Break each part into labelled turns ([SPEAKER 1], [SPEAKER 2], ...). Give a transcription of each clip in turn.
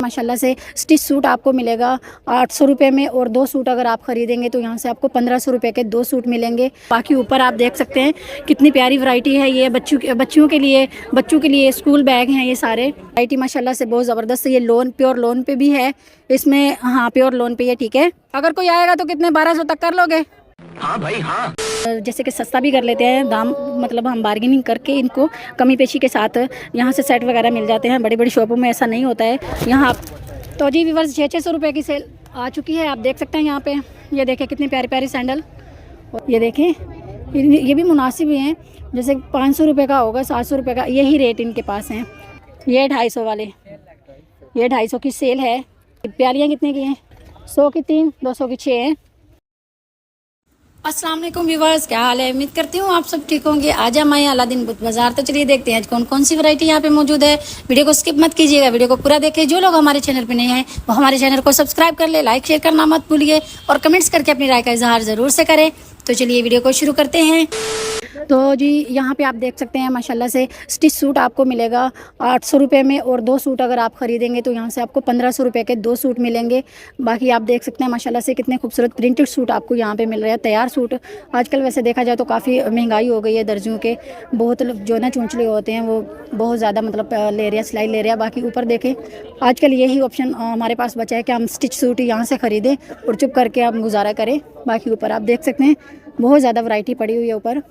[SPEAKER 1] माशाल्लाह से stitch suit आपको मिलेगा 800 रुपये में, और 2 सूट अगर आप ख़रीदेंगे तो यहाँ से आपको 1500 रुपये के 2 सूट मिलेंगे। बाकी ऊपर आप देख सकते हैं कितनी प्यारी वैरायटी है। ये बच्चों के लिए स्कूल बैग हैं। ये सारे वैरायटी माशाल्लाह से बहुत ज़बरदस्त है। ये लोन प्योर लोन पे भी है इसमें, हाँ प्योर लोन पे है। ठीक है, अगर कोई आएगा तो कितने 1200 तक कर लोगे?
[SPEAKER 2] हाँ भाई हाँ। जैसे
[SPEAKER 1] कि सस्ता भी कर लेते हैं दाम, मतलब हम बार्गेनिंग करके इनको कमी पेशी के साथ यहाँ से सेट वगैरह मिल जाते हैं। बड़ी बड़ी शॉपों में ऐसा नहीं होता है। यहाँ तो जी व्यूअर्स 600 रुपये की सेल आ चुकी है। आप देख सकते हैं यहाँ पे, ये देखें कितनी प्यारी प्यारी सैंडल। ये देखें ये भी मुनासिब हैं, जैसे 500 रुपये का होगा, 700 रुपये का, यही रेट इनके पास हैं। ये 250 वाले, ये 250 की सेल है। प्यालियाँ कितने की हैं? 100 की 3, 200 की 6 हैं। अस्सलाम वालेकुम व्यूवर्स, क्या हाल है? उम्मीद करती हूँ आप सब ठीक होंगे। आज हम आए अलादीन बुत बाजार, तो चलिए देखते हैं आज कौन कौन सी वैरायटी यहाँ पे मौजूद है। वीडियो को स्किप मत कीजिएगा, वीडियो को पूरा देखें। जो लोग हमारे चैनल पे नए हैं वो हमारे चैनल को सब्सक्राइब कर ले, लाइक शेयर करना मत भूलिए, और कमेंट्स करके अपनी राय का इजहार ज़रूर से करें। तो चलिए वीडियो को शुरू करते हैं। तो जी यहाँ पे आप देख सकते हैं माशाल्लाह से स्टिच सूट आपको मिलेगा 800 रुपये में, और 2 सूट अगर आप ख़रीदेंगे तो यहाँ से आपको 1500 रुपये के 2 सूट मिलेंगे। बाकी आप देख सकते हैं माशाल्लाह से कितने खूबसूरत प्रिंटेड सूट आपको यहाँ पे मिल रहे हैं। तैयार सूट आजकल वैसे देखा जाए तो काफ़ी महंगाई हो गई है। दर्जियों के बहुत जो ना चूंचले होते हैं वो बहुत ज़्यादा मतलब ले रहे हैं, सिलाई ले रहे हैं। बाकी ऊपर देखें आजकल यही ऑप्शन हमारे पास बचा है कि हम स्टिच सूट यहाँ से ख़रीदें और चुप करके हम गुजारा करें। बाकी ऊपर आप देख सकते हैं बहुत ज़्यादा वैरायटी पड़ी हुई है। ऊपर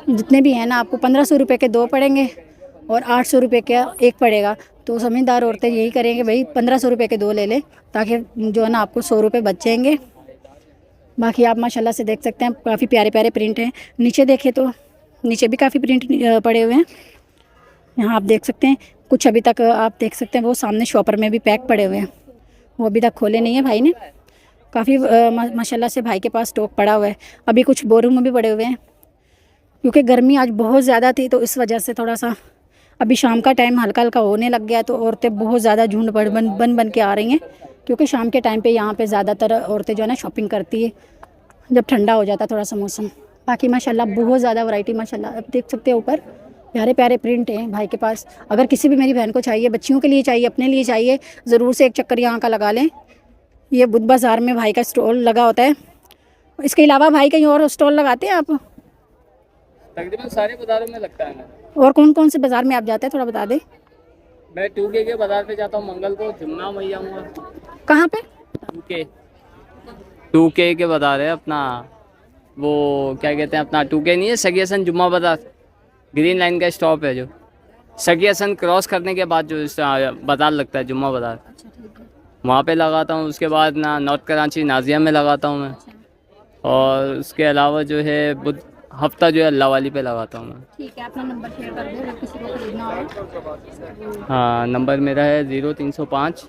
[SPEAKER 1] जितने भी हैं ना आपको 1500 रुपये के 2 पड़ेंगे और 800 रुपये का 1 पड़ेगा। तो समझदार औरतें यही करेंगे भाई 1500 रुपये के 2 ले लें, ताकि जो है ना आपको 100 रुपये बच जाएंगे। बाकी आप माशाल्लाह से देख सकते हैं काफ़ी प्यारे प्यारे प्रिंट हैं। नीचे देखें तो नीचे भी काफ़ी प्रिंट पड़े हुए हैं। यहाँ आप देख सकते हैं कुछ अभी तक आप देख सकते हैं वो सामने शॉपर में भी पैक पड़े हुए हैं, वो अभी तक खोले नहीं है भाई ने। काफ़ी माशाल्लाह से भाई के पास स्टॉक पड़ा हुआ है। अभी कुछ बोरों में भी पड़े हुए हैं, क्योंकि गर्मी आज बहुत ज़्यादा थी तो इस वजह से थोड़ा सा अभी शाम का टाइम हल्का हल्का होने लग गया, तो औरतें बहुत ज़्यादा झुंड बन के आ रही हैं। क्योंकि शाम के टाइम पे यहाँ पे ज़्यादातर औरतें जो है ना शॉपिंग करती है जब ठंडा हो जाता है थोड़ा सा मौसम। बाकी माशाल्लाह बहुत ज़्यादा वैरायटी माशाल्लाह आप देख सकते हैं। ऊपर प्यारे प्यारे प्रिंट हैं भाई के पास। अगर किसी भी मेरी बहन को चाहिए, बच्चियों के लिए चाहिए, अपने लिए चाहिए, ज़रूर से एक चक्कर यहाँ का लगा लें। ये बुध बाज़ार में भाई का स्टॉल लगा होता है। इसके अलावा भाई कहीं और स्टॉल लगाते हैं आप?
[SPEAKER 3] तकरीबन सारे बाजारों में लगता है ना।
[SPEAKER 1] और कौन कौन से बाज़ार में आप जाते हैं थोड़ा बता दें।
[SPEAKER 3] मैं 2K के बाजार पे जाता हूँ मंगल को, जुम्ना मैया हूँ।
[SPEAKER 1] कहाँ पे?
[SPEAKER 3] 2K के बाजार है अपना, वो क्या कहते हैं अपना 2K नहीं है, सगियासन जुम्मा बाजार, ग्रीन लाइन का स्टॉप है जो सगियासन क्रॉस करने के बाद जो बाजार लगता है जुम्मा बाजार, वहाँ पे लगाता हूँ। उसके बाद ना नॉर्थ कराची नाजिया में लगाता हूँ मैं, और उसके अलावा जो है हफ्ता जो है अल्लाह वाली पे लगाता हूँ मैं।
[SPEAKER 1] ठीक है, अपना नंबर शेयर कर दो अगर किसी को खरीदना हो।
[SPEAKER 3] हाँ, नंबर मेरा है 0305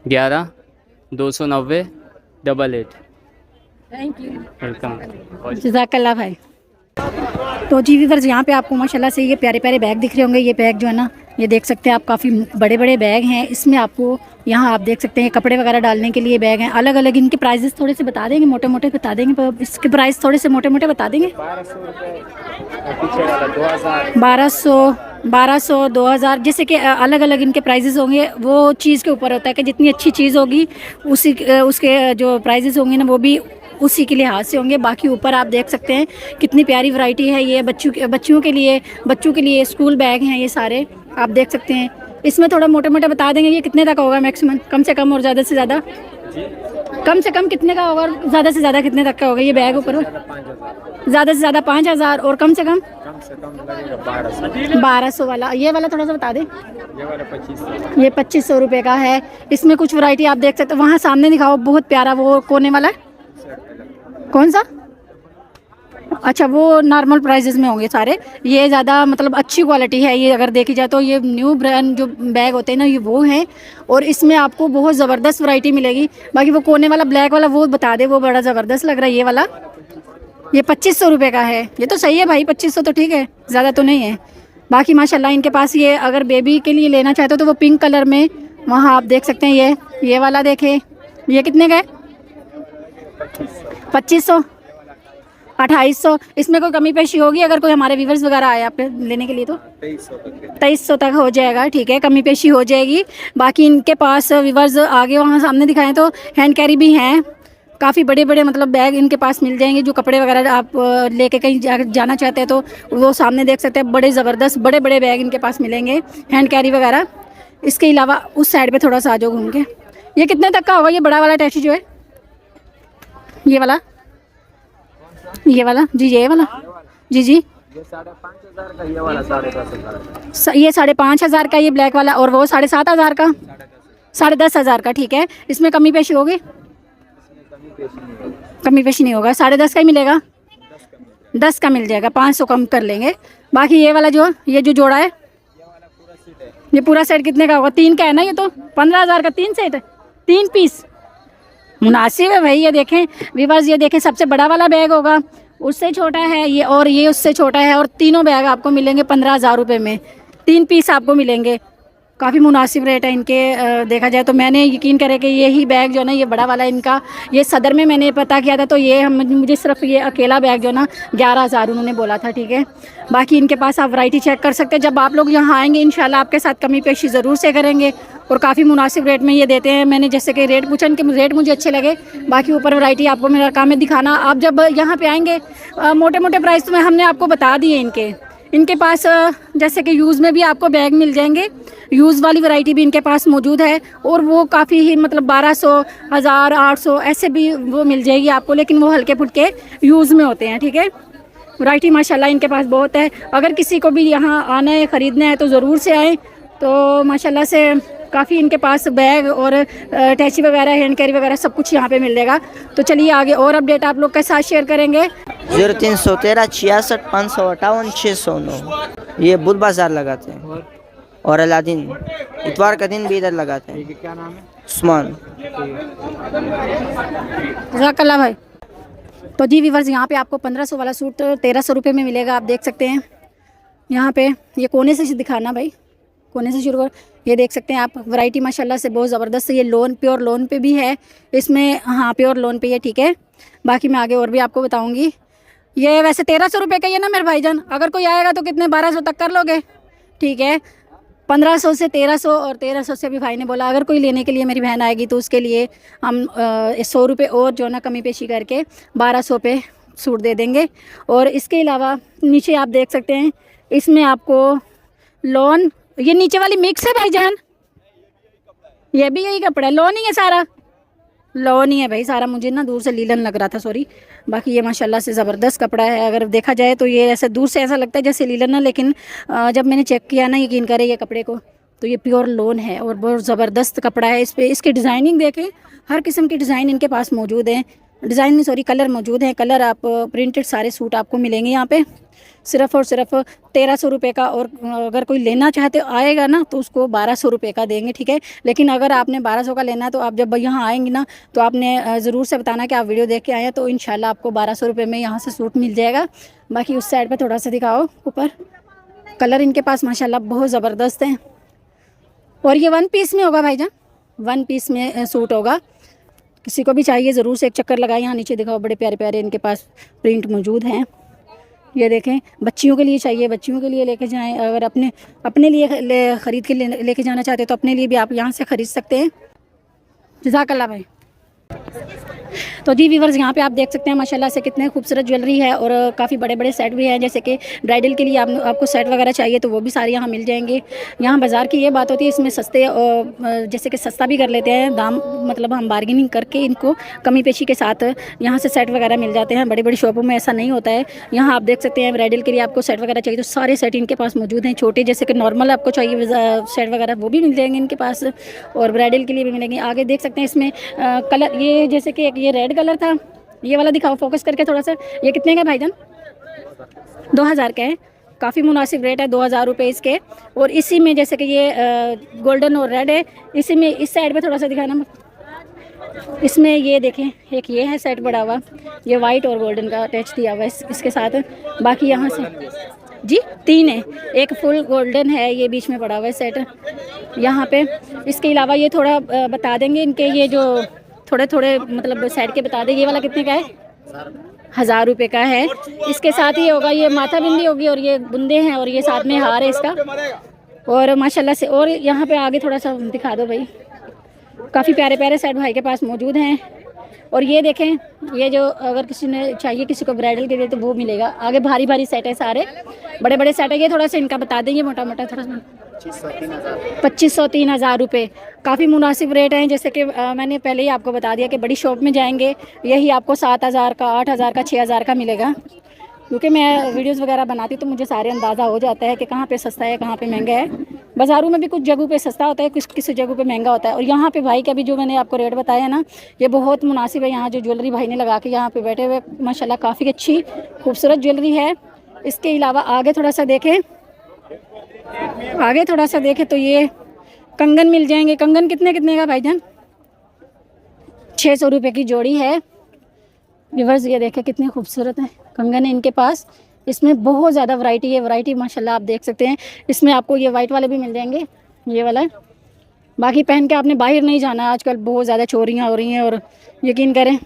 [SPEAKER 3] 11 290 88।
[SPEAKER 1] Thank you,
[SPEAKER 3] welcome.
[SPEAKER 1] जज़ाकल्लाह भाई। तो जी व्यूअर्स यहाँ पे आपको माशाल्लाह से ये प्यारे प्यारे बैग दिख रहे होंगे। ये बैग जो है ना ये देख सकते हैं आप, काफ़ी बड़े बड़े बैग हैं। इसमें आपको यहाँ आप देख सकते हैं कपड़े वगैरह डालने के लिए बैग हैं। अलग अलग इनके प्राइजेस थोड़े से बता देंगे, मोटे मोटे बता देंगे, पर इसके प्राइस थोड़े से मोटे मोटे बता देंगे। 1200 2000 जैसे कि अलग अलग इनके प्राइजेस होंगे। वो चीज़ के ऊपर होता है कि जितनी अच्छी चीज़ होगी उसके जो प्राइजेस होंगे ना वो भी उसी के लिहाज से होंगे। बाकी ऊपर आप देख सकते हैं कितनी प्यारी वैरायटी है। ये बच्चों के लिए स्कूल बैग हैं। ये सारे आप देख सकते हैं। इसमें थोड़ा मोटे मोटे बता देंगे ये कितने तक होगा मैक्सिमम, कम से कम और ज़्यादा से ज़्यादा? कम से कम कितने का होगा और ज़्यादा से ज़्यादा कितने तक का होगा ये बैग? ऊपर ज़्यादा से ज़्यादा 5000 और कम से कम 1200 वाला। ये वाला थोड़ा सा बता दें। ये 2500 रुपये का है। इसमें कुछ वैरायटी आप देख सकते हो। वहाँ सामने दिखाओ बहुत प्यारा वो कोने वाला, कौन सा? अच्छा, वो नॉर्मल प्राइजेस में होंगे सारे। ये ज़्यादा मतलब अच्छी क्वालिटी है। ये अगर देखी जाए तो ये न्यू ब्रांड जो बैग होते हैं ना ये वो हैं, और इसमें आपको बहुत ज़बरदस्त वैरायटी मिलेगी। बाकी वो कोने वाला ब्लैक वाला वो बता दे, वो बड़ा ज़बरदस्त लग रहा है। ये वाला ये 2500 रुपये का है। ये तो सही है भाई, 2500 तो ठीक है, ज़्यादा तो नहीं है। बाकी माशाल्लाह इनके पास ये अगर बेबी के लिए लेना चाहते हो तो वो पिंक कलर में वहाँ आप देख सकते हैं। ये वाला देखें, ये कितने का है? 2500। 2800। इसमें कोई कमी पेशी होगी अगर कोई हमारे व्यूवर्स वगैरह आए आपके लेने के लिए तो? 2300 तक हो जाएगा, ठीक है, कमी पेशी हो जाएगी। बाकी इनके पास व्यूवर्स आगे वहाँ सामने दिखाएं तो हैंड कैरी भी हैं, काफ़ी बड़े बड़े मतलब बैग इनके पास मिल जाएंगे। जो कपड़े वगैरह आप लेके कहीं जाना चाहते हैं तो वो सामने देख सकते हैं, बड़े ज़बरदस्त बड़े बड़े बैग इनके पास मिलेंगे, हैंड कैरी वगैरह। इसके अलावा उस साइड पे थोड़ा सा आ जाओ घूम के। ये कितने तक का होगा ये बड़ा वाला टैक्सी जो है? ये वाला जी, ये वाला जी जी,
[SPEAKER 4] ये 5,500 का, ये वाला 10,500
[SPEAKER 1] ये 5,500 का, ये ब्लैक वाला, और वो 7,500 का, 10,500 का, ठीक है। इसमें कमी पेशी होगी? कमी पेशी नहीं होगा, 10.5 का ही मिलेगा, 10 का मिल जाएगा, 500 कम कर लेंगे। बाकी ये वाला जो जोड़ा है, ये पूरा सेट कितने का होगा? 3 का है ना ये तो? 15,000 का 3 सेट, 3 पीस मुनासिब है भाई। ये देखें व्यूअर्स, ये देखें सबसे बड़ा वाला बैग होगा, उससे छोटा है ये, और ये उससे छोटा है, और तीनों बैग आपको मिलेंगे 15,000 रुपये में, 3 पीस आपको मिलेंगे। काफ़ी मुनासिब रेट है इनके। देखा जाए तो मैंने यकीन करे कि यही बैग जो है ना, ये बड़ा वाला इनका, ये सदर में मैंने पता किया था तो ये मुझे सिर्फ ये अकेला बैग जो ना 11,000 उन्होंने बोला था, ठीक है। बाकी इनके पास आप वैरायटी चेक कर सकते हैं। जब आप लोग यहाँ आएंगे इंशाल्लाह आपके साथ कमी पेशी ज़रूर से करेंगे, और काफ़ी मुनासिब रेट में ये देते हैं। मैंने जैसे कि रेट पूछा, इनके रेट मुझे अच्छे लगे। बाकी ऊपर वैरायटी आपको मेरा काम है दिखाना। आप जब यहाँ पे आएंगे मोटे मोटे प्राइस में हमने आपको बता दिए इनके पास। जैसे कि यूज़ में भी आपको बैग मिल जाएंगे, यूज़ वाली वैरायटी भी इनके पास मौजूद है, और वो काफ़ी ही मतलब 1200, 1000, 800 ऐसे भी वो मिल जाएगी आपको, लेकिन वो हल्के फुल्के यूज़ में होते हैं, ठीक है। वैरायटी माशाल्लाह इनके पास बहुत है। अगर किसी को भी यहाँ आना है, ख़रीदना है तो ज़रूर से आएँ। तो माशाल्लाह से काफ़ी इनके पास बैग और अटैची वगैरह, हैंड कैरी वगैरह सब कुछ यहाँ पे मिल जाएगा। तो चलिए आगे और अपडेट आप लोग के साथ शेयर करेंगे।
[SPEAKER 5] 0313 66 558 609 ये बुध बाजार लगाते हैं, और अलादीन इतवार का दिन भी इधर लगाते हैं।
[SPEAKER 4] क्या नाम है?
[SPEAKER 5] उस्मान।
[SPEAKER 1] जज़ाकल्लाह भाई। तो जी व्यूअर्स, यहाँ पे आपको 1500 वाला सूट 1300 रुपये में मिलेगा। आप देख सकते हैं यहाँ पे, ये कोने से दिखाना भाई, कोने से शुरू कर। ये देख सकते हैं आप, वैरायटी माशाल्लाह से बहुत ज़बरदस्त है। ये लोन, प्योर लोन पे भी है इसमें, हाँ प्योर लोन पे है, ठीक है। बाकी मैं आगे और भी आपको बताऊँगी। ये वैसे 1300 रुपये का ही है ना मेरे भाईजान? अगर कोई आएगा तो कितने 1200 तक कर लोगे? ठीक है, 1500 से 1300, और 1300 से भी भाई ने बोला अगर कोई लेने के लिए मेरी बहन आएगी तो उसके लिए हम 100 रुपये और जो ना कमी पेशी करके 1200 पे सूट दे देंगे। और इसके अलावा नीचे आप देख सकते हैं, इसमें आपको लोन, ये नीचे वाली मिक्स है भाईजान, ये भी यही कपड़ा है, लोन ही है सारा, लोन ही है भाई सारा। मुझे ना दूर से लीलन लग रहा था, सॉरी। बाकी ये माशाल्लाह से ज़बरदस्त कपड़ा है। अगर देखा जाए तो ये ऐसे दूर से ऐसा लगता है जैसे लीलन ना, लेकिन जब मैंने चेक किया ना, यकीन करें ये कपड़े को, तो ये प्योर लोन है और बहुत ज़बरदस्त कपड़ा है। इस पर इसकी डिज़ाइनिंग देखें, हर किस्म की डिज़ाइन इनके पास मौजूद है। डिज़ाइन नहीं सॉरी, कलर मौजूद हैं। कलर आप प्रिंटेड सारे सूट आपको मिलेंगे यहाँ पे, सिर्फ़ और सिर्फ 1300 रुपये का। और अगर कोई लेना चाहते आएगा ना तो उसको 1200 रुपये का देंगे, ठीक है। लेकिन अगर आपने 1200 का लेना है तो आप जब यहाँ आएंगे ना तो आपने ज़रूर से बताना कि आप वीडियो देख के आए हैं, तो इंशाल्लाह आपको 1200 रुपये में यहाँ से सूट मिल जाएगा। बाकी उस साइड पर थोड़ा सा दिखाओ ऊपर, कलर इनके पास माशाल्लाह बहुत ज़बरदस्त हैं। और ये 1 पीस में होगा भाईजान, 1 पीस में सूट होगा। किसी को भी चाहिए ज़रूर से एक चक्कर लगाएं। यहाँ नीचे दिखाओ, बड़े प्यारे प्यारे इनके पास प्रिंट मौजूद हैं। ये देखें, बच्चियों के लिए चाहिए, बच्चियों के लिए लेके जाएं। अगर अपने लिए ख़रीद के लेके जाना चाहते हैं तो अपने लिए भी आप यहाँ से ख़रीद सकते हैं। जज़ाकल्लाह भाई। तो जी व्यूअर्स, यहाँ पे आप देख सकते हैं माशाल्लाह से कितने खूबसूरत ज्वेलरी है, और काफ़ी बड़े बड़े सेट भी हैं। जैसे कि ब्राइडल के लिए आपको सेट वगैरह चाहिए तो वो भी सारे यहाँ मिल जाएंगे। यहाँ बाज़ार की ये बात होती है, इसमें सस्ते जैसे कि सस्ता भी कर लेते हैं दाम, मतलब हम बार्गेनिंग करके इनको कमी पेशी के साथ यहाँ से सेट वगैरह मिल जाते हैं। बड़ी बड़ी शॉपों में ऐसा नहीं होता है। यहाँ आप देख सकते हैं ब्राइडल के लिए आपको सेट वगैरह चाहिए तो सारे सेट इनके पास मौजूद हैं। छोटे जैसे कि नॉर्मल आपको चाहिए सेट वगैरह वो भी मिल जाएंगे इनके पास, और ब्राइडल के लिए भी मिलेंगे। आगे देख सकते हैं इसमें कलर, ये जैसे कि ये रेड कलर था, ये वाला दिखाओ फोकस करके थोड़ा सा। ये कितने का भाईजान? 2000 का है। काफ़ी मुनासिब रेट है, 2000 रुपये इसके। और इसी में जैसे कि ये गोल्डन और रेड है, इसी में इस साइड पे थोड़ा सा दिखाना। इसमें ये देखें, एक ये है सेट बड़ा हुआ, ये वाइट और गोल्डन का अटैच दिया हुआ है इसके साथ। बाकी यहाँ से जी 3 है, एक फुल गोल्डन है, ये बीच में पड़ा हुआ है सेट यहाँ पे। इसके अलावा ये थोड़ा बता देंगे इनके, ये जो थोड़े थोड़े मतलब साइड के बता दें। ये वाला कितने का है? 1000 रुपये का है। इसके साथ ही होगा ये माथा बिंदी होगी और ये बुंदे हैं और ये साथ में हार है इसका। और माशाल्लाह से और यहाँ पे आगे थोड़ा सा दिखा दो भाई, काफ़ी प्यारे प्यारे सेट भाई के पास मौजूद हैं। और ये देखें, ये जो अगर किसी ने चाहिए किसी को ब्राइडल के लिए तो वो मिलेगा। आगे भारी भारी सेट है, सारे बड़े बड़े सेट है। ये थोड़ा सा इनका बता देंगे मोटा मोटा थोड़ा सा। 2500-3000 रुपये काफ़ी मुनासिब रेट हैं। जैसे कि मैंने पहले ही आपको बता दिया कि बड़ी शॉप में जाएंगे यही आपको 7000 का, 8000 का, 6000 का मिलेगा। क्योंकि मैं वीडियोस वगैरह बनाती तो मुझे सारे अंदाज़ा हो जाता है कि कहाँ पे सस्ता है कहाँ पे महंगा है। बाज़ारों में भी कुछ जगहों पे सस्ता होता है, कुछ किसी जगहों पे महंगा होता है। और यहाँ पे भाई का भी जो मैंने आपको रेट बताया ना, ये बहुत मुनासिब है। यहाँ जो ज्वेलरी भाई ने लगा के यहाँ पे बैठे हुए, माशाल्लाह काफ़ी अच्छी खूबसूरत ज्वेलरी है। इसके अलावा आगे थोड़ा सा देखें, आगे थोड़ा सा देखें तो ये कंगन मिल जाएंगे। कंगन कितने कितने का भाईजान? 600 रुपये की जोड़ी है। व्यूअर्स ये देखें कितने खूबसूरत हैं कंगन है इनके पास। इसमें बहुत ज़्यादा वैरायटी है, वैरायटी माशाल्लाह आप देख सकते हैं। इसमें आपको ये वाइट वाले भी मिल जाएंगे, ये वाला। बाकी पहन के आपने बाहर नहीं जाना, आजकल बहुत ज़्यादा चोरियाँ हो रही हैं और यकीन करें।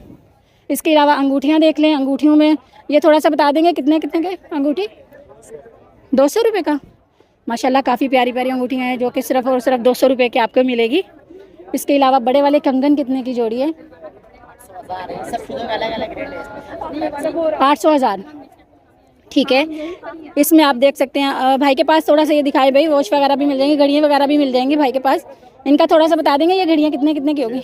[SPEAKER 1] इसके अलावा अंगूठियाँ देख लें, अंगूठियों में ये थोड़ा सा बता देंगे कितने कितने के अंगूठी? 200 रुपये का। माशाल्लाह काफ़ी प्यारी प्यारी अंगूठियाँ हैं जो कि सिर्फ़ और सिर्फ 200 रुपये की आपको मिलेगी। इसके अलावा बड़े वाले कंगन कितने की जोड़ी है? 800-1000। ठीक है। इसमें आप देख सकते हैं भाई के पास थोड़ा सा ये दिखाए भाई, वॉच वगैरह भी मिल जाएंगी, घड़ियाँ वगैरह भी मिल जाएंगी भाई के पास। इनका थोड़ा सा बता देंगे ये घड़ियाँ कितने कितने की होगी?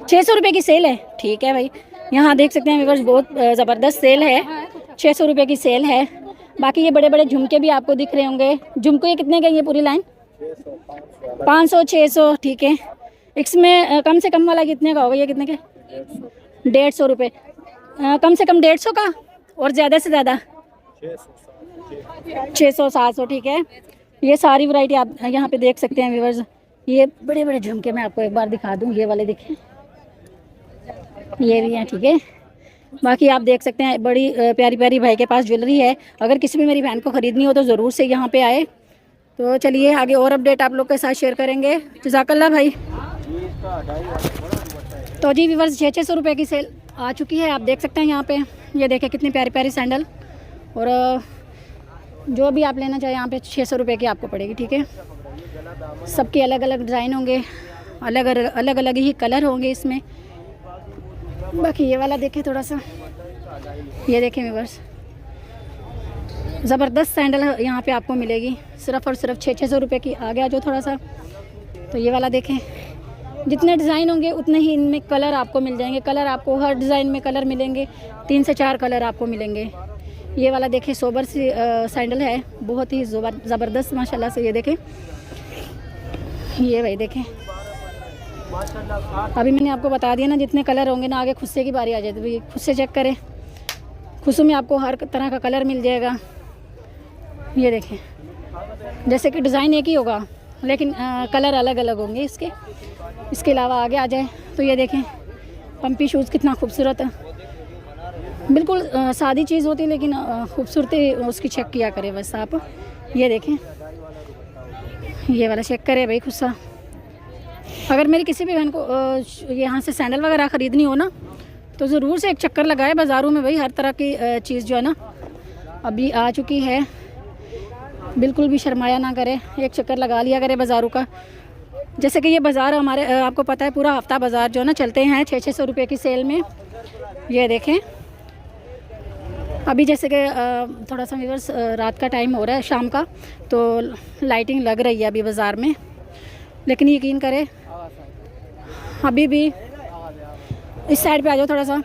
[SPEAKER 1] 600 रुपये की सेल है। ठीक है भाई, यहाँ देख सकते हैं व्यूअर्स बहुत ज़बरदस्त सेल है, 600 रुपये की सेल है। बाकी ये बड़े बड़े झुमके भी आपको दिख रहे होंगे। झुमके ये कितने के? ये पूरी लाइन 500-600। ठीक है। इसमें कम से कम वाला कितने का होगा? ये कितने के? 150 रुपये। कम से कम 150 का और ज़्यादा से ज़्यादा 600-700। ठीक है। ये सारी वैरायटी आप यहाँ पे देख सकते हैं व्यूअर्स। ये बड़े बड़े झुमके मैं आपको एक बार दिखा दूँ, ये वाले देखें, ये भी हैं। ठीक है। बाकी आप देख सकते हैं बड़ी प्यारी प्यारी भाई के पास ज्वेलरी है। अगर किसी भी मेरी बहन को ख़रीदनी हो तो ज़रूर से यहाँ पे आए। तो चलिए आगे और अपडेट आप लोग के साथ शेयर करेंगे। जज़ाकल्लाह भाई। तो जी व्यूअर्स 600 रुपये की सेल आ चुकी है, आप देख सकते हैं यहाँ पे। ये देखें कितनी प्यारी प्यारी सैंडल, और जो भी आप लेना चाहें यहाँ पे 600 रुपये की आपको पड़ेगी। ठीक है। सबके अलग अलग डिज़ाइन होंगे, अलग अलग ही कलर होंगे इसमें। बाकी ये वाला देखें थोड़ा सा, ये देखें व्यूअर्स ज़बरदस्त सैंडल यहाँ पे आपको मिलेगी सिर्फ़ और सिर्फ 600 रुपये की। आ गया जो थोड़ा सा, तो ये वाला देखें। जितने डिज़ाइन होंगे उतने ही इनमें कलर आपको मिल जाएंगे। कलर आपको हर डिज़ाइन में कलर मिलेंगे, 3 से 4 कलर आपको मिलेंगे। ये वाला देखें सोबर सी सैंडल है, बहुत ही ज़बरदस्त माशाल्लाह से। ये देखें, ये भाई देखें। अभी मैंने आपको बता दिया ना, जितने कलर होंगे ना आगे खुस्से की बारी आ जाती है। भाई खुद से चेक करें, खुसों में आपको हर तरह का कलर मिल जाएगा। ये देखें, जैसे कि डिज़ाइन एक ही होगा लेकिन कलर अलग अलग होंगे इसके। इसके अलावा आगे आ जाए तो ये देखें पम्पी शूज़ कितना खूबसूरत है। बिल्कुल सादी चीज़ होती है लेकिन खूबसूरती उसकी चेक किया करें बस आप। ये देखें, ये वाला चेक करें भाई खुस्सा। अगर मेरी किसी भी बहन को यहाँ से सैंडल वगैरह ख़रीदनी हो ना तो ज़रूर से एक चक्कर लगाए बाज़ारों में। भाई हर तरह की चीज़ जो है ना अभी आ चुकी है, बिल्कुल भी शर्माया ना करें, एक चक्कर लगा लिया करें बाज़ारों का। जैसे कि ये बाज़ार हमारे आपको पता है पूरा हफ्ता बाज़ार जो है ना चलते हैं 600 रुपये की सेल में। ये देखें अभी जैसे कि थोड़ा सा व्यूअर्स रात का टाइम हो रहा है, शाम का, तो लाइटिंग लग रही है अभी बाज़ार में। लेकिन यकीन करें अभी भी इस साइड पे आ जाओ थोड़ा सा।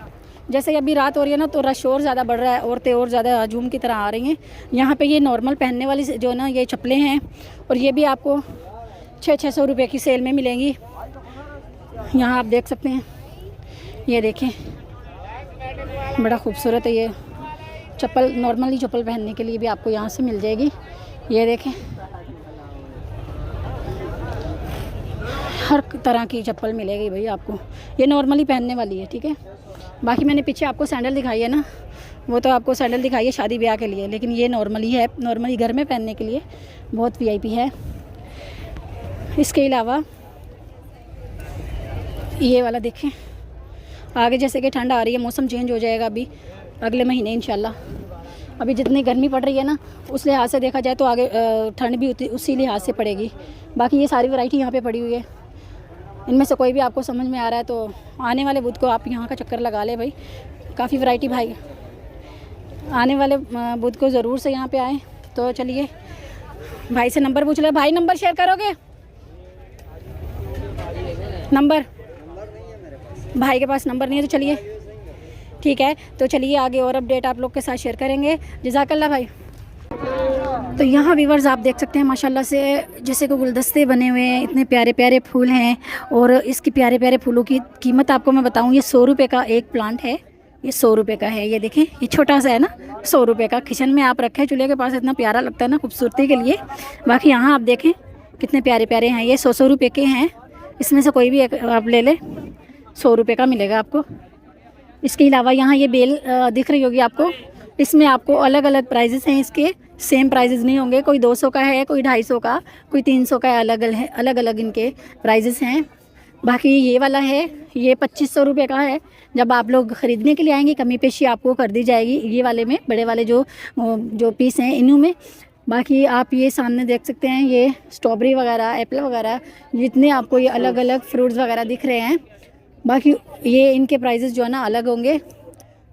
[SPEAKER 1] जैसे कि अभी रात हो रही है ना तो रश और ज़्यादा बढ़ रहा है, औरतें और ज़्यादा हजूम की तरह आ रही हैं। यहाँ पे ये नॉर्मल पहनने वाली जो ना ये चप्पलें हैं, और ये भी आपको 600 रुपये की सेल में मिलेंगी। यहाँ आप देख सकते हैं, ये देखें बड़ा खूबसूरत है ये चप्पल। नॉर्मली चप्पल पहनने के लिए भी आपको यहाँ से मिल जाएगी। ये देखें हर तरह की चप्पल मिलेगी भाई आपको, ये नॉर्मली पहनने वाली है। ठीक है। बाकी मैंने पीछे आपको सैंडल दिखाई है ना, वो तो आपको सैंडल दिखाई है शादी ब्याह के लिए, लेकिन ये नॉर्मली है, नॉर्मली घर में पहनने के लिए बहुत वीआईपी है। इसके अलावा ये वाला देखें, आगे जैसे कि ठंड आ रही है, मौसम चेंज हो जाएगा अभी, अगले महीने इंशाल्लाह। अभी जितनी गर्मी पड़ रही है ना, उस लिहाज से देखा जाए तो आगे ठंड भी उसी लिहाज से पड़ेगी। बाकी ये सारी वैरायटी यहाँ पे पड़ी हुई है, इनमें से कोई भी आपको समझ में आ रहा है तो आने वाले बुध को आप यहाँ का चक्कर लगा ले भाई। काफ़ी वैरायटी भाई, आने वाले बुध को ज़रूर से यहाँ पे आएँ। तो चलिए भाई से नंबर पूछ ले। भाई नंबर शेयर करोगे? नंबर भाई के पास नंबर नहीं है, तो चलिए ठीक है। तो चलिए आगे और अपडेट आप लोग के साथ शेयर करेंगे। जज़ाकल्लाह भाई। तो यहाँ व्यूअर्स आप देख सकते हैं माशाल्लाह से जैसे कि गुलदस्ते बने हुए हैं, इतने प्यारे प्यारे फूल हैं। और इसकी प्यारे प्यारे फूलों की कीमत आपको मैं बताऊँ, ये 100 रुपये का एक प्लांट है, ये 100 रुपये का है। ये देखें, ये छोटा सा है ना, 100 रुपये का। किचन में आप रखें चूल्हे के पास, इतना प्यारा लगता है ना खूबसूरती के लिए। बाकी यहाँ आप देखें कितने प्यारे प्यारे हैं, ये 100 रुपये के हैं। इसमें से कोई भी एक आप ले लें, 100 रुपये का मिलेगा आपको। इसके अलावा यहाँ ये बेल दिख रही होगी आपको, इसमें आपको अलग अलग प्राइजेस हैं, इसके सेम प्राइजेस नहीं होंगे। कोई 200 का है, कोई 250 का, कोई 300 का है, अलग अलग इनके प्राइजेस हैं। बाकी ये वाला है, ये 2500 रुपये का है। जब आप लोग ख़रीदने के लिए आएंगे कमी पेशी आपको कर दी जाएगी ये वाले में, बड़े वाले जो पीस हैं इन्हों में। बाकी आप ये सामने देख सकते हैं, ये स्ट्रॉबेरी वगैरह, एप्पल वगैरह, जितने आपको ये अलग अलग फ्रूट्स वगैरह दिख रहे हैं। बाकी ये इनके प्राइजेस जो है ना अलग होंगे,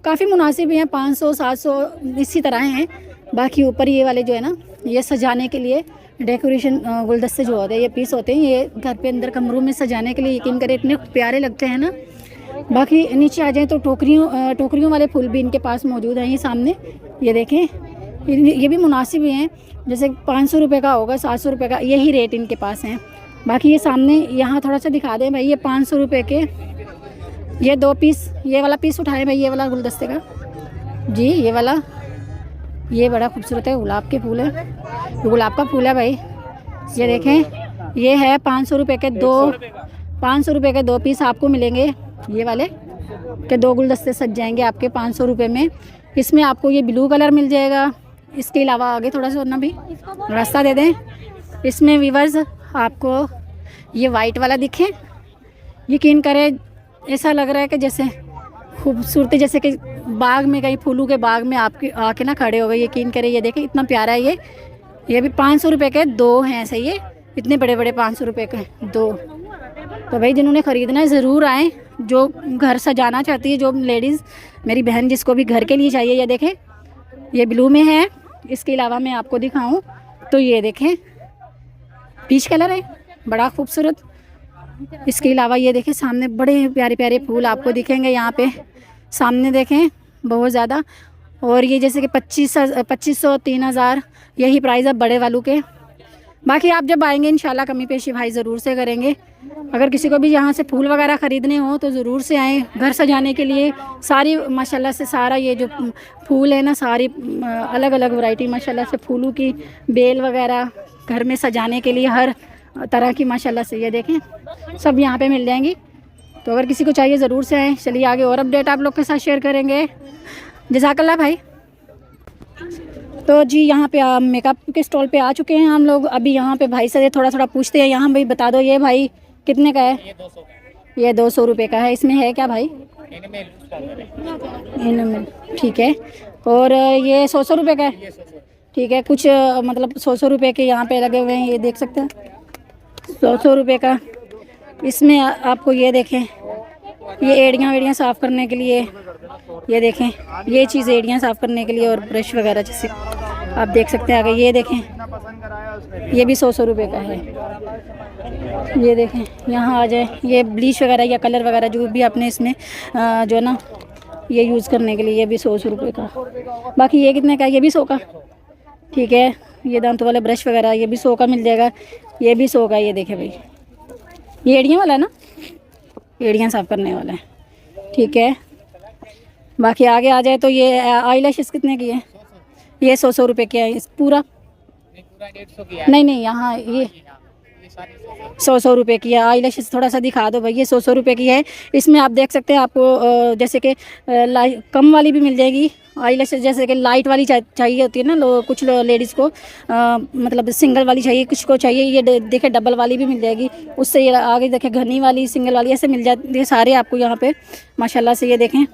[SPEAKER 1] काफ़ी मुनासिब हैं, 500 700 इसी तरह हैं। बाकी ऊपर ये वाले जो है ना, ये सजाने के लिए डेकोरेशन गुलदस्ते जो होते हैं, ये पीस होते हैं, ये घर पे अंदर कमरों में सजाने के लिए यकीन करें इतने प्यारे लगते हैं ना। बाकी नीचे आ जाएँ तो टोकरियों वाले फूल भी इनके पास मौजूद हैं। ये सामने ये देखें, ये भी मुनासिब हैं, जैसे 500 रुपये का होगा, 700 रुपये का, यही रेट इनके पास हैं। बाकी ये सामने यहाँ थोड़ा सा दिखा दें भाई, ये 500 रुपये के ये 2 पीस, ये वाला पीस उठाएं भाई, ये वाला गुलदस्ते का जी, ये वाला, ये बड़ा खूबसूरत है, गुलाब के फूल है, गुलाब का फूल है भाई। ये देखें, ये है 500 रुपये के 2 पीस आपको मिलेंगे। ये वाले के 2 गुलदस्ते सज जाएंगे आपके 500 रुपये में। इसमें आपको ये ब्लू कलर मिल जाएगा। इसके अलावा आगे थोड़ा सा ना भी रास्ता दे दें। इसमें व्यूअर्स आपको ये वाइट वाला दिखे, यकीन करें ऐसा लग रहा है कि जैसे खूबसूरती, जैसे कि बाग में, कहीं फूलों के बाग में आपके आके ना खड़े हो गए। यकीन करें, ये देखें इतना प्यारा है ये भी 500 रुपये के 2 हैं ऐसे, ये इतने बड़े बड़े 500 रुपये के 2। तो भाई जिन्होंने ख़रीदना है ज़रूर आएँ, जो घर सजाना चाहती है, जो लेडीज़ मेरी बहन जिसको भी घर के लिए चाहिए। ये देखें, ये ब्लू में है। इसके अलावा मैं आपको दिखाऊं तो ये देखें पीच कलर है, बड़ा खूबसूरत। इसके अलावा ये देखें सामने बड़े प्यारे प्यारे फूल आपको दिखेंगे यहाँ पे सामने, देखें बहुत ज़्यादा। और ये जैसे कि 2500 3000 यही प्राइस है बड़े वालों के। बाकी आप जब आएंगे इंशाल्लाह कमी पेशी भाई ज़रूर से करेंगे। अगर किसी को भी यहाँ से फूल वगैरह ख़रीदने हो तो ज़रूर से आएँ घर सजाने के लिए। सारी माशाल्लाह से सारा ये जो फूल है ना, सारी अलग अलग वैरायटी माशाल्लाह से फूलों की बेल वगैरह घर में सजाने के लिए हर तरह की माशाल्लाह से ये देखें सब यहाँ पे मिल जाएंगी। तो अगर किसी को चाहिए ज़रूर से आएँ। चलिए आगे और अपडेट आप लोग के साथ शेयर करेंगे। जज़ाकल्लाह भाई। तो जी यहाँ पे मेकअप के स्टॉल पे आ चुके हैं हम लोग। अभी यहाँ पे भाई से थोड़ा पूछते हैं। यहाँ भाई बता दो, ये भाई कितने का है? ये 200 रुपये का है। इसमें है क्या भाई? इनमें ठीक है। और ये 100 रुपये का है, ठीक है। कुछ मतलब 100 रुपये के यहाँ पे लगे हुए हैं, ये देख सकते हैं 100 रुपये का। इसमें आपको ये देखें, ये एड़ियाँ वेड़ियाँ साफ़ करने के लिए, ये देखें ये चीज़ एड़ियाँ साफ़ करने के लिए और ब्रश वगैरह जैसे आप देख सकते हैं। आगे ये देखें, ये भी 100 रुपये का है। ये देखें, यहाँ आ जाए, ये ब्लीच वगैरह या कलर वगैरह जो भी आपने इसमें जो है ना ये यूज़ करने के लिए, ये भी 100 रुपये का। बाकी ये कितने का है? ये भी 100 का, ठीक है। ये दांतों वाले ब्रश वगैरह ये भी 100 का मिल जाएगा, ये भी 100 का। ये देखें भाई, ये एड़ियाँ वाला है ना, एड़ियाँ साफ़ करने वाला है, ठीक है। बाकी आगे आ जाए तो ये आई लैशेस कितने की है? ये 100 रुपये की है। इस पूरा नहीं, यहाँ ये 100 रुपये की है। आई लैशेस थोड़ा सा दिखा दो भाई, ये 100 रुपये की है। इसमें आप देख सकते हैं आपको जैसे कि कम वाली भी मिल जाएगी आई लैशेस, जैसे कि लाइट वाली चाहिए होती है ना कुछ लेडीज़ को, मतलब सिंगल वाली चाहिए, कुछ को चाहिए ये देखे डबल वाली भी मिल जाएगी। उससे ये आगे देखें घनी वाली, सिंगल वाली, ऐसे मिल जाती है सारे आपको यहाँ पे माशाल्लाह से। ये देखें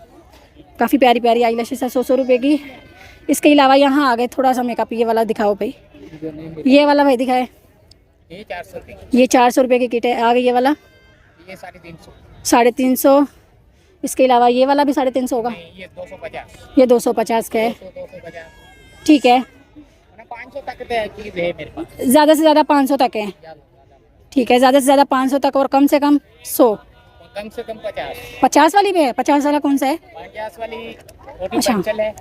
[SPEAKER 1] काफ़ी प्यारी प्यारी आई लैशेस है 100 रुपये की। इसके अलावा यहाँ आ गए थोड़ा सा मेकअप, ये वाला दिखाओ भाई, ये वाला भाई दिखाए।
[SPEAKER 2] ये 400 रुपये,
[SPEAKER 1] ये 400 रुपये की किट है। आ गई ये वाला
[SPEAKER 2] ये 350,
[SPEAKER 1] 350। इसके अलावा ये वाला भी 350 होगा।
[SPEAKER 2] ये 250,
[SPEAKER 1] ये 250 का है,
[SPEAKER 2] 250,
[SPEAKER 1] ठीक है।
[SPEAKER 2] 500 तक की चीज़ है मेरे पास।
[SPEAKER 1] ज़्यादा से ज़्यादा 500 तक है, ठीक है। ज़्यादा से ज़्यादा 500 तक और कम से कम 100।
[SPEAKER 2] कम से कम 50,
[SPEAKER 1] 50 वाली भी है। 50 वाला कौन सा है?
[SPEAKER 2] 50 वाली
[SPEAKER 1] अच्छा।
[SPEAKER 2] पेंसिल है,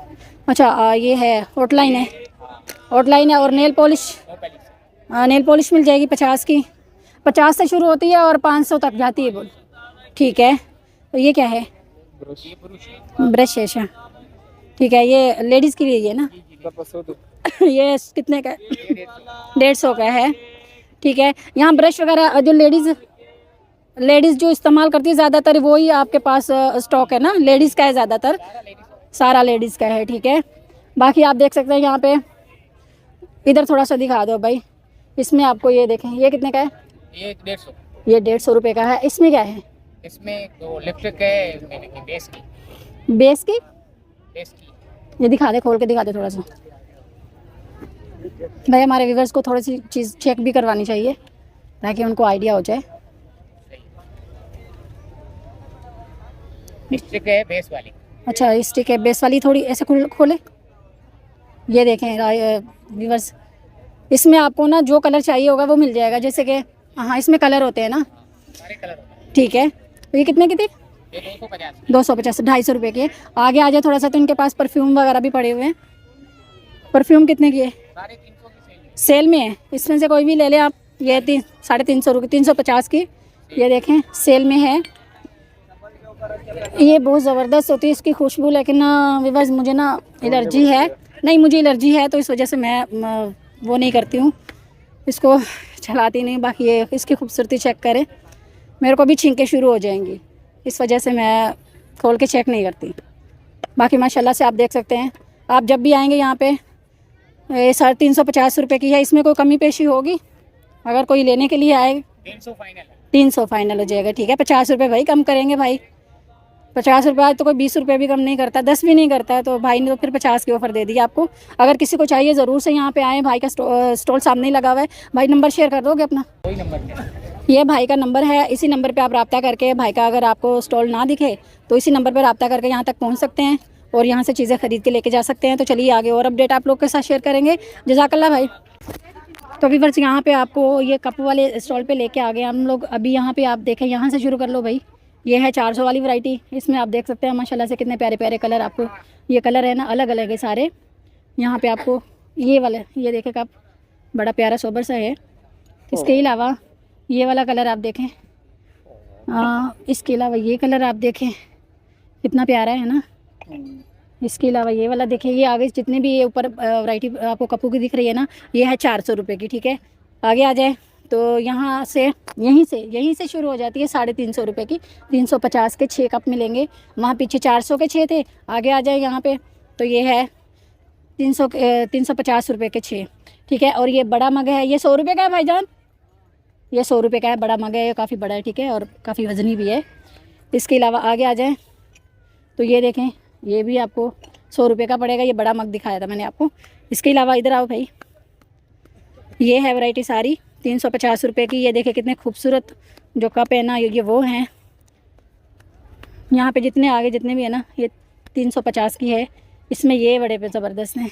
[SPEAKER 1] अच्छा ये है आउटलाइन है, आउटलाइन है। और नेल पॉलिश, नेल पॉलिश मिल जाएगी 50 की। 50 से शुरू होती है और 500 तक जाती है बोल, ठीक है। तो ये क्या है? ब्रश है, अच्छा ठीक है। ये लेडीज़ के लिए ये ना ये कितने का है? 150 का है, ठीक है। यहाँ ब्रश वगैरह जो लेडीज़ जो इस्तेमाल करती है ज़्यादातर वही आपके पास स्टॉक है ना, लेडीज़ का है ज़्यादातर, सारा लेडीज़ का है, ठीक है। बाकी आप देख सकते हैं यहाँ पे, इधर थोड़ा सा दिखा दो भाई। इसमें आपको ये देखें, ये कितने का है?
[SPEAKER 2] ये 150,
[SPEAKER 1] ये 150 रुपये का है। इसमें क्या है?
[SPEAKER 2] इसमें तो लिपस्टिक है मैंने की बेस की,
[SPEAKER 1] बेस की,
[SPEAKER 2] बेस की।
[SPEAKER 1] ये दिखा दे, खोल के दिखा दे थोड़ा सा भाई। हमारे व्यूवर्स को थोड़ी सी चीज़ चेक भी करवानी चाहिए ताकि उनको आइडिया हो जाए।
[SPEAKER 2] लिपस्टिक है बेस वाली,
[SPEAKER 1] अच्छा स्टिक है बेस वाली, थोड़ी ऐसे खोले। ये देखें व्यूवर्स, इसमें आपको ना जो कलर चाहिए होगा वो मिल जाएगा। जैसे कि हाँ इसमें कलर होते हैं ना,
[SPEAKER 2] सारे कलर होते हैं।
[SPEAKER 1] ठीक है। तो ये कितने की थी?
[SPEAKER 2] ये 250,
[SPEAKER 1] 250, 250 रुपये की है। आगे आ जाए थोड़ा सा, तो इनके पास परफ्यूम वगैरह भी पड़े हुए हैं। परफ्यूम कितने की है?
[SPEAKER 2] 350 की सेल है।
[SPEAKER 1] सेल में है, इसमें से कोई भी ले लें आप। ये 350 रुपये, 350 की, ये देखें सेल में है। ये बहुत ज़बरदस्त होती है इसकी खुशबू, लेकिन व्यूअर्स मुझे ना एलर्जी है, नहीं मुझे एलर्जी है, तो इस वजह से मैं वो नहीं करती हूँ, इसको चलाती नहीं। बाकी ये इसकी खूबसूरती चेक करें, मेरे को भी छींकें शुरू हो जाएंगी, इस वजह से मैं खोल के चेक नहीं करती। बाकी माशाल्लाह से आप देख सकते हैं, आप जब भी आएंगे यहाँ पे 350 रुपये की है। इसमें कोई कमी पेशी होगी अगर कोई लेने के लिए आए?
[SPEAKER 2] 300 फाइनल है,
[SPEAKER 1] 300 फाइनल हो जाएगा, ठीक है। 50 रुपये भाई कम करेंगे भाई, 50 रुपये आज तो कोई 20 रुपये भी कम नहीं करता, 10 भी नहीं करता है, तो भाई ने तो फिर 50 की ऑफ़र दे दी आपको। अगर किसी को चाहिए ज़रूर से यहाँ पे आएँ, भाई का स्टॉल सामने ही लगा हुआ है। भाई नंबर शेयर कर दोगे अपना?
[SPEAKER 2] कोई नंबर नहीं,
[SPEAKER 1] ये भाई का नंबर है, इसी नंबर पे आप रब्ता करके, भाई का अगर आपको स्टॉल ना दिखे तो इसी नंबर पर रब्ता करके यहाँ तक पहुँच सकते हैं और यहाँ से चीज़ें ख़रीद के लेके जा सकते हैं। तो चलिए आगे और अपडेट आप लोग के साथ शेयर करेंगे। जज़ाकल्लाह भाई। तो व्यूअर्स यहाँ पे आपको ये कप वाले स्टॉल पे लेके आ गए हम लोग। अभी यहाँ पे आप देखें, यहाँ से शुरू कर लो भाई। ये है 400 वाली वैरायटी, इसमें आप देख सकते हैं माशाल्लाह से कितने प्यारे प्यारे कलर आपको, ये कलर है ना अलग अलग है सारे। यहाँ पे आपको ये वाला, ये देखें कप बड़ा प्यारा सोबर सा है। इसके अलावा ये वाला कलर आप देखें, इसके अलावा ये कलर आप देखें कितना प्यारा है ना। इसके अलावा ये वाला देखें, ये आगे जितने भी ये ऊपर वैरायटी आपको कपों की दिख रही है ना, ये है 400 रुपये की, ठीक है। आगे आ जाए तो यहाँ से यहीं से शुरू हो जाती है 350 रुपये की। 350 के 6 कप मिलेंगे, वहाँ पीछे 400 के 6 थे। आगे आ जाए यहाँ पे तो ये है 350 रुपये के 6, ठीक है। और ये बड़ा मग है, ये 100 रुपये का है भाईजान, ये 100 रुपये का है, बड़ा मग है, ये काफ़ी बड़ा है, ठीक है, और काफ़ी वज़नी भी है। इसके अलावा आगे आ जाएँ तो ये देखें, ये भी आपको 100 रुपये का पड़ेगा, ये बड़ा मग दिखाया था मैंने आपको। इसके अलावा इधर आओ भाई, ये है वैरायटी सारी 350 रुपये की। ये देखें कितने खूबसूरत जो कप है ना, ये वो हैं। यहाँ पे जितने आगे जितने भी है ना, ये 350 की है। इसमें ये बड़े पे ज़बरदस्त हैं,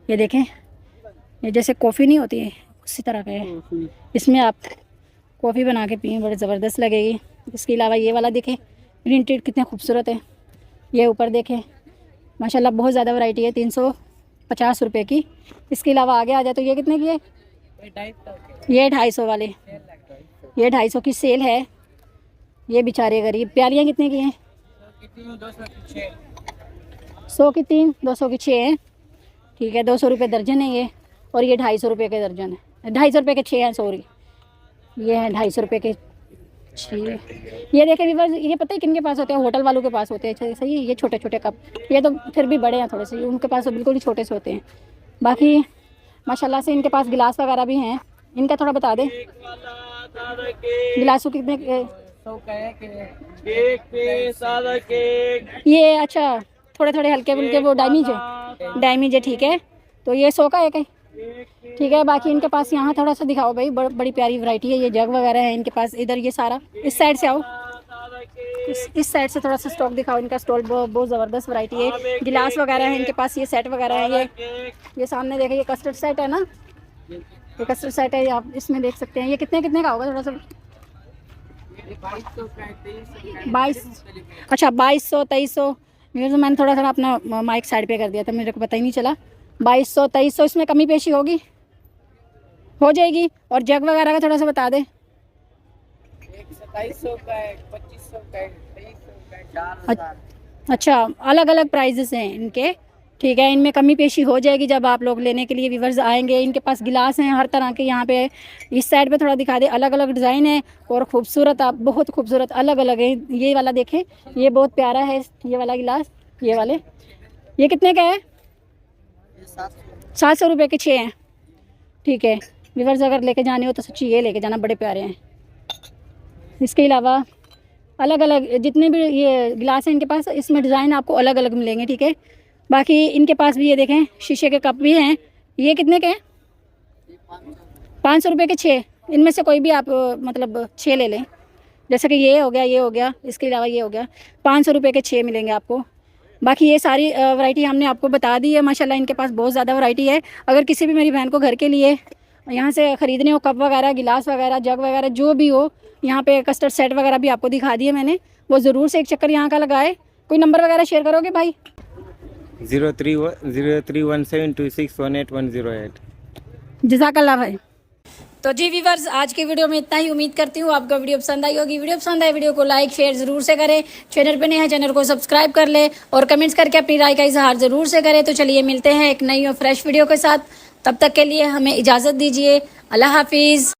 [SPEAKER 1] ये देखें, ये जैसे कॉफ़ी नहीं होती है उसी तरह का है। इसमें आप कॉफ़ी बना के पिए, बड़े ज़बरदस्त लगेगी। इसके अलावा ये वाला देखें प्रिंटेड कितने खूबसूरत है। ये ऊपर देखें माशाल्लाह बहुत ज़्यादा वैरायटी है, 350 रुपये की। इसके अलावा आगे आ जाए तो ये कितने की है? ये 250 वाले, ये 250 की सेल है। ये बेचारे गरीब, प्यालियाँ कितने की हैं? 100 की 3, 200 की 6 हैं, ठीक है। 200 रुपये दर्जन है ये, और ये 250 रुपये के दर्जन है, 250 रुपये के 6 हैं, सॉरी, ये हैं 250 रुपये के 6। ये देखें व्यूअर्स, ये पता है किन के पास होते हैं? होटल वालों के पास होते हैं, सही है। ये छोटे छोटे कप, ये तो फिर भी बड़े हैं थोड़े से, उनके पास तो बिल्कुल ही छोटे से होते हैं। बाकी माशाल्लाह से इनके पास गिलास वगैरह भी हैं। इनका थोड़ा बता दें, गिलासों कितने? ये अच्छा थोड़े थोड़े हल्के फुल्के वो डैमेज है, ठीक है। तो ये 100 का एक है, ठीक है। बाकी इनके पास यहाँ थोड़ा सा दिखाओ भाई, बड़ी प्यारी वैरायटी है। ये जग वगैरह है इनके पास। इधर ये सारा इस साइड से आओ, इस साइड से थोड़ा सा स्टॉक दिखाओ। इनका स्टॉल बहुत ज़बरदस्त वैरायटी है। गिलास वगैरह है इनके पास, ये सेट वगैरह है। ये सामने देखें, ये कस्टर्ड सेट है ना, ये कस्टर्ड सेट है, आप इसमें देख सकते हैं। ये कितने का होगा थोड़ा सा? 22, अच्छा 2200 2300। मैंने थोड़ा अपना माइक साइड पे कर दिया था, मेरे को पता ही नहीं चला। 2200 2300 इसमें कमी पेशी होगी, हो जाएगी। और जग वगैरह का थोड़ा सा बता दे।
[SPEAKER 2] 2700 का है, 2500 का है, 2300 का है।
[SPEAKER 1] अच्छा, अलग अलग प्राइजेस हैं इनके, ठीक है। इनमें कमी पेशी हो जाएगी जब आप लोग लेने के लिए व्यूअर्स आएंगे। इनके पास गिलास हैं हर तरह के। यहाँ पे इस साइड पे थोड़ा दिखा दे, अलग अलग डिज़ाइन है और खूबसूरत, आप बहुत खूबसूरत अलग अलग है। ये वाला देखें, ये बहुत प्यारा है, ये वाला गिलास, ये वाले। ये कितने का है? 700 रुपये के 6 हैं, ठीक है। व्यूअर्स अगर लेके जाने हो तो सच्ची ये लेके जाना, बड़े प्यारे हैं। इसके अलावा अलग अलग जितने भी ये गिलास हैं इनके पास, इसमें डिज़ाइन आपको अलग अलग मिलेंगे, ठीक है। बाकी इनके पास भी ये देखें शीशे के कप भी हैं। ये कितने के हैं? 500 रुपये के 6। इनमें से कोई भी आप मतलब 6 ले लें, जैसे कि ये हो गया, इसके अलावा ये हो गया। 500 रुपये के 6 मिलेंगे आपको। बाकी ये सारी वैरायटी हमने आपको बता दी है। माशाल्लाह इनके पास बहुत ज़्यादा वैरायटी है। अगर किसी भी मेरी बहन को घर के लिए यहाँ से ख़रीदने हो, कप वगैरह, गिलास वगैरह, जग वगैरह जो भी हो, यहाँ पे कस्टर्ड सेट वगैरह भी आपको दिखा दिए मैंने, वो ज़रूर से एक चक्कर यहाँ का लगाए। कोई नंबर वगैरह शेयर करोगे भाई?
[SPEAKER 4] 031726181808।
[SPEAKER 1] जज़ाकल्लाह भाई। तो जी व्यूअर्स, आज की वीडियो में इतना ही। उम्मीद करती हूँ आपको वीडियो पसंद आई होगी। वीडियो पसंद आए वीडियो को लाइक शेयर ज़रूर से करें। चैनल पे नए हैं, चैनल को सब्सक्राइब कर ले और कमेंट्स करके अपनी राय का इजहार ज़रूर से करें। तो चलिए मिलते हैं एक नई और फ्रेश वीडियो के साथ। तब तक के लिए हमें इजाज़त दीजिए। अल्लाह हाफिज़।